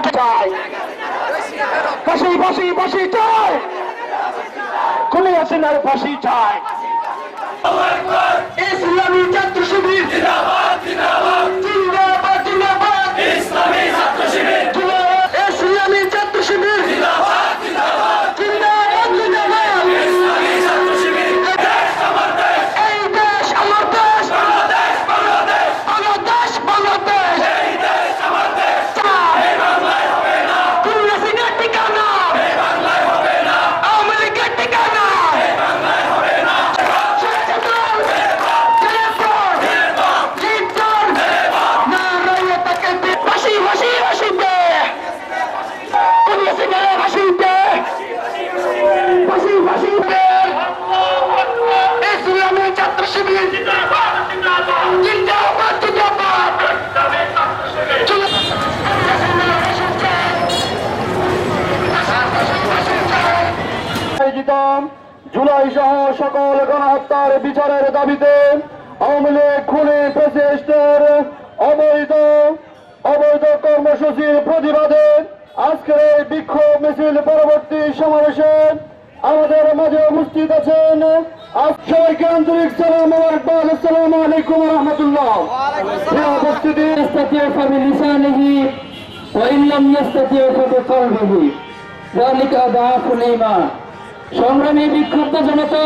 চাই, ফাঁসি ফাঁসি ফাঁসি চাই, খুনি হাসিনার ফাঁসি চাই। ইসলামী ছাত্র শিবির জিন্দাবাদ জিন্দাবাদ জিন্দাবাদ, ইসলামী ছাত্র শিবির, ইসলামী ছাত্র শিবির জিন্দাবাদ জিন্দাবাদ জিন্দাবাদ জিন্দাবাদ, ইসলামী ছাত্র শিবির। দেশ আমার দেশ, এই দেশ আমার দেশ, বাংলাদেশ বাংলাদেশ বাংলাদেশ বাংলাদেশ, এই দেশ আমার দেশ, এই বাংলায় হবে না খুনি হাসিনার ঠিকানা, এই বাংলায় হবে না আওয়ামী লীগের ঠিকানা, এই বাংলায় হবে না ইসলামী ছাত্র শিবির জিন্দাবাদ জিন্দাবাদ জিন্দাবাদ জিন্দাবাদ, জুলাই সহ সকল গণহত্যার বিচারের দাবিতে আওয়ামী লীগ খুনি ফ্যাসিস্টের অবৈধ কর্মসূচির প্রতিবাদে আজকের এই বিক্ষোভ মিছিল পরবর্তী সমাবেশে আমাদের মাঝে উপস্থিত আছেন। সবাইকে আন্তরিক সালাম মোবারকবাদ। আসসালামু আলাইকুম ওয়া রাহমাতুল্লাহ। উপস্থিতি লিসানিহি ওয়া ইন লাম ইস্তাতি' ফাবিকলবিহি যালিকা আদাফুল ঈমান। সংগ্রামী বিক্ষুব্ধ জনতা,